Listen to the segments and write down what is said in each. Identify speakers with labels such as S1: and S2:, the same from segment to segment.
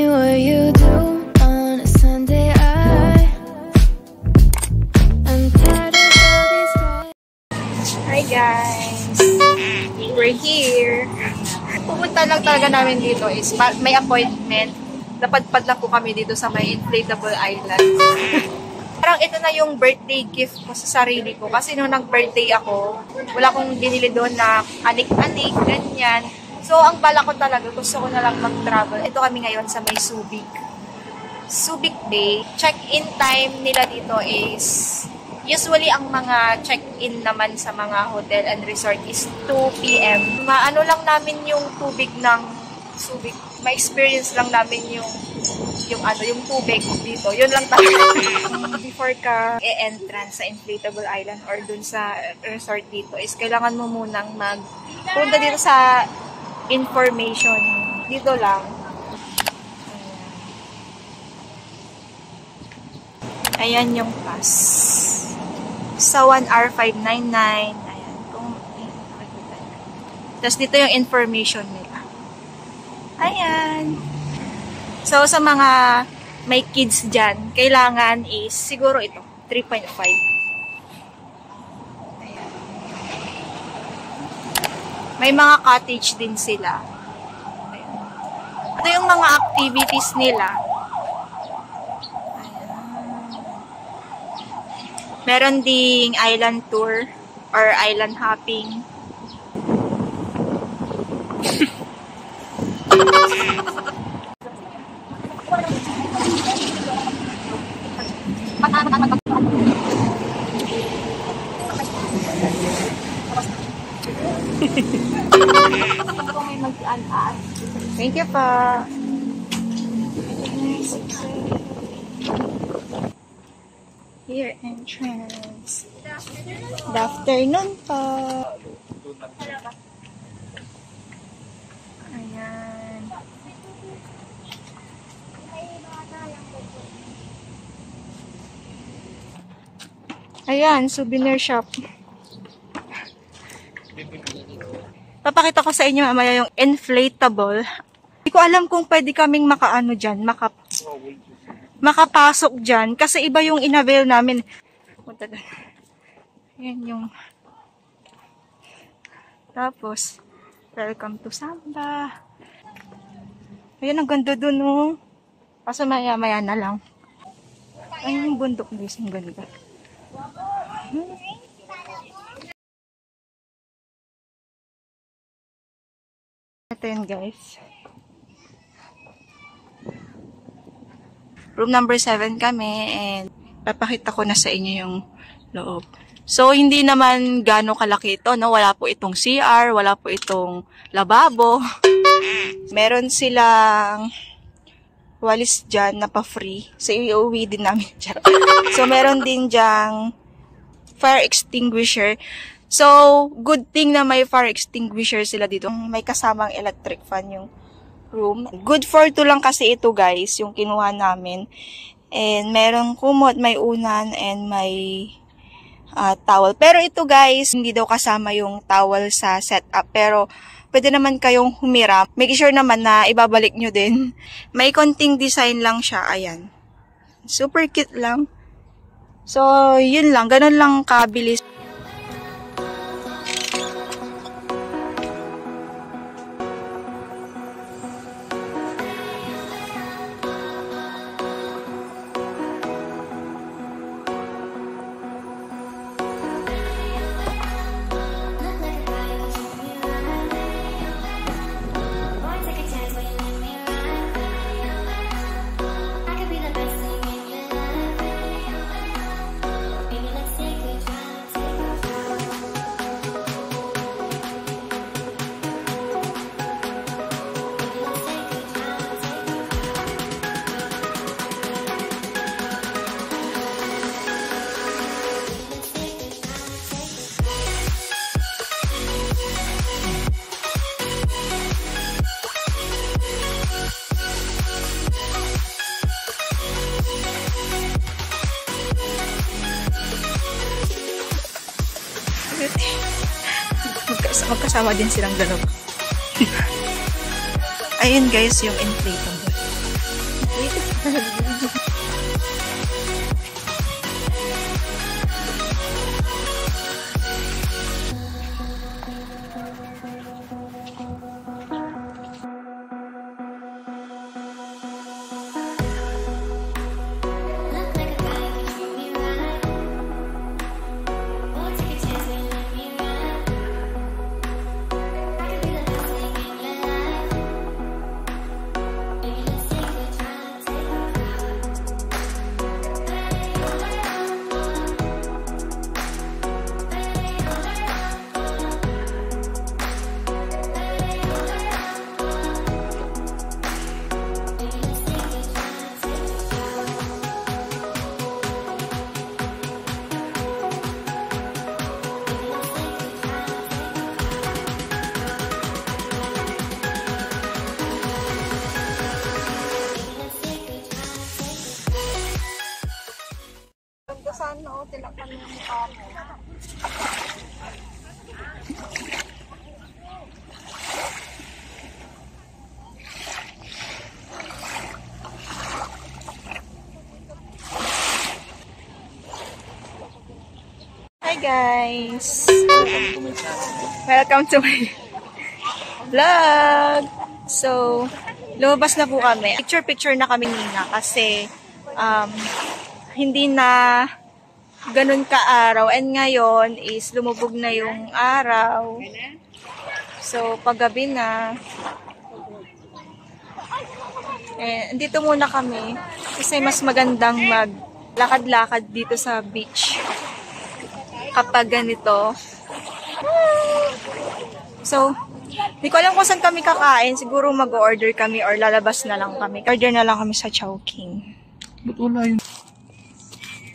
S1: me what you do on a Sunday. I'm tired of all these days.
S2: Hi guys! We're here! Pupunta lang talaga namin dito is may appointment. Napadpad lang po kami dito sa may inflatable island. Parang ito na yung birthday gift ko sa sarili ko. Kasi nung nag-birthday ako, wala akong binili doon na anik-anik, ganyan. So, ang bala ko talaga, gusto ko na lang mag-travel. Ito kami ngayon sa may Subic. Subic Bay. Check-in time nila dito is, usually ang mga check-in naman sa mga hotel and resort is 2 PM. Maano lang namin yung tubig ng Subic. Ma-experience lang namin yung tubig dito. Yun lang talaga. Before ka e-entrance sa inflatable island or dun sa resort dito is kailangan mo munang punta dito sa information. Dito lang. Ayan yung pass. Sa 1 hour 599. Ayan. Kung nakikita nyo. Tapos dito yung information nila. Ayan. So, sa mga may kids dyan, kailangan is siguro ito. 3.5. May mga cottage din sila. Ayan. Ito yung mga activities nila. Ayan. Meron ding island tour or island hopping. Thank you pa. Here entrance. Good afternoon pa. Ayan. Ayan, souvenir shop. Papakita ko sa inyo mamaya yung inflatable. Hindi ko alam kung pwede kaming makaano dyan, makapasok dyan. Kasi iba yung inavail namin. Punta doon. Ayan yung... Tapos, welcome to Samba. Ayan, ang ganda doon, oh. Kaso maya-maya na lang. Ayan yung bundok guys, ang ganda. Ito yun guys. Room number 7 kami and papakita ko na sa inyo yung loob. So, hindi naman gaano kalaki ito, no? Wala po itong CR, wala po itong lababo. Meron silang walis dyan na pa-free. So, iuwi din namin dyan. So, meron din dyang fire extinguisher. So, good thing na may fire extinguisher sila dito. May kasamang electric fan yung room. Good for 2 lang kasi ito guys, yung kinuha namin. And merong kumot, may unan, and may towel. Pero ito guys, hindi daw kasama yung towel sa setup. Pero, pwede naman kayong humiram. Make sure naman na ibabalik nyo din. May konting design lang siya. Ayan. Super cute lang. So, yun lang. Ganun lang kabilis. Magkasama din silang dalawa. Ayun guys, yung inflatable.
S1: Look like a guy who treat me right. Won't take a chance and let me ride. I could be the best thing in your life. Baby, let's take a drive, take a
S2: Ganda sana o, tilakpan mo yung mukha mo. Hi guys! Welcome to my vlog! So, lumabas na po kami. Picture-picture na kami nina kasi hindi na ganun ka-araw. And ngayon is lumubog na yung araw. So, paggabi na. Dito muna kami kasi mas magandang maglakad-lakad dito sa beach kapag ganito. So, di ko alam kung saan kami kakain. Siguro mag-order kami or lalabas na lang kami. Order na lang kami sa Chowking.
S3: Ba't wala yun?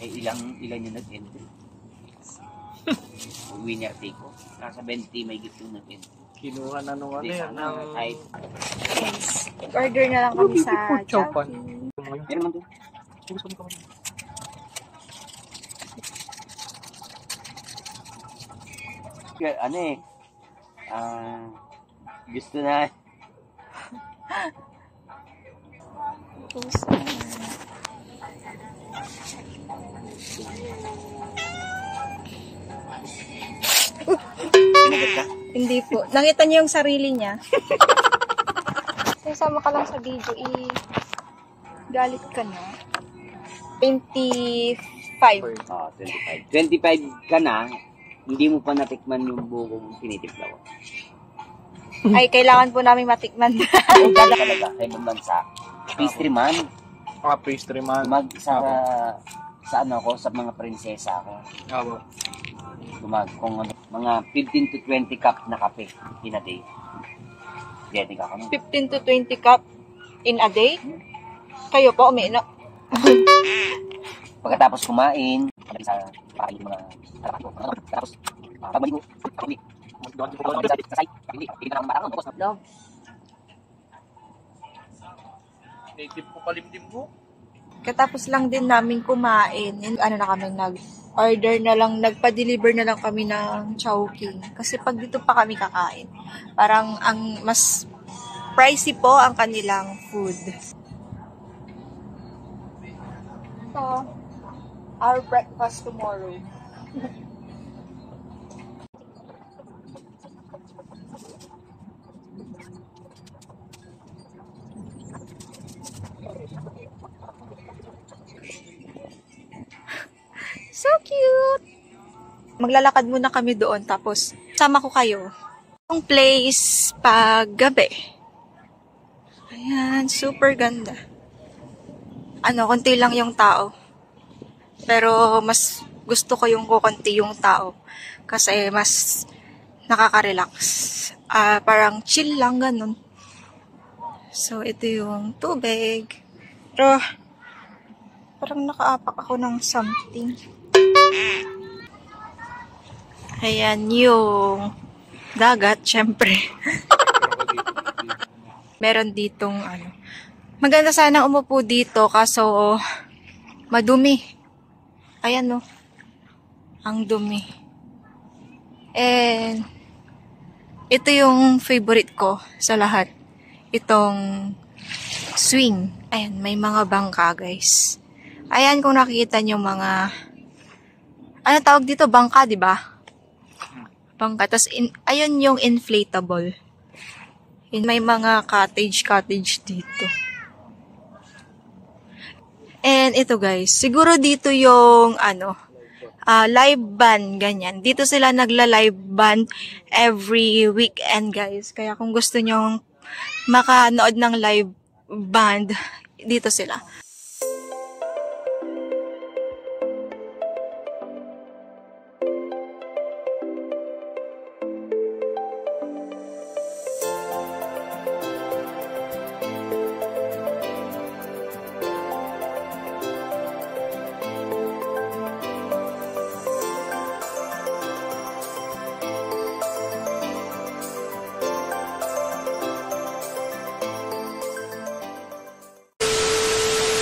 S4: Ilan yung nag-entry? Winner take ko. Nasa 20 may gift yung nag-entry.
S3: Kinuha na nung ano
S4: Hindi
S3: yan.
S4: sana kahit
S2: Yes. Order na lang kami sa Chowking.
S4: meron man doon. Kaya ano eh. Gusto na. Sinagot ka?
S2: Hindi po. Nakita niyo yung sarili niya. Sasama ka lang sa video, galit ka na. 25.
S4: 25. 25 ka na, hindi mo pa natikman yung buong tinitiplaw.
S2: Ay, kailangan po namin matikman.
S4: Kung gala talaga sa ibang bansa, pastry man,
S3: Pastry man.
S4: sa ano ko, sa mga prinsesa ko.
S3: Abo.
S4: Kung ano, mga 15 to 20 cup na kape in a day. Ready ka kami.
S2: 15 to 20 cup in a day? Kayo po, umiinom.
S4: Pagkatapos kumain, pagdating sa pakain yung mga harapan ko. Tapos, pagbalik mo, pagkakuli. Sa site, pagkakuli. Pagkakuli na lang marang, tapos na.
S3: Native ko kalimdim mo.
S2: Katapos lang din namin kumain. Ano na kami, nag-order na lang, nagpa-deliver na lang kami ng Chowking. Kasi pag dito pa kami kakain, parang ang mas pricey po ang kanilang food. So, our breakfast tomorrow. So cute! Maglalakad muna kami doon, tapos sama ko kayo. Yung place pag gabi. Ayan, super ganda. Konti lang yung tao. Pero mas gusto ko yung kukunti yung tao. Kasi mas nakaka-relax. Parang chill lang, ganun. So, ito yung tubig. Pero, parang nakaapak ako ng something. Ayan yung dagat, syempre. Meron ditong maganda sana umupo dito kaso madumi. Ayan no. Ang dumi. And ito yung favorite ko sa lahat. Itong swing. Ayan, may mga bangka, guys. Ayan, kung nakikita nyo mga... Ano tawag dito? Bangka, di ba? Bangka. Tapos, ayun yung inflatable. May mga cottage dito. And ito, guys. Siguro dito yung, live band, ganyan. Dito sila nagla-live band every weekend, guys. Kaya kung gusto nyong makanood ng live band, dito sila.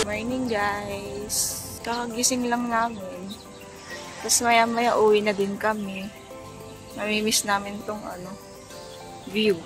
S2: Morning, guys. Kakagising lang namin. Tapos maya-maya uwi na din kami. Namimiss namin tong view.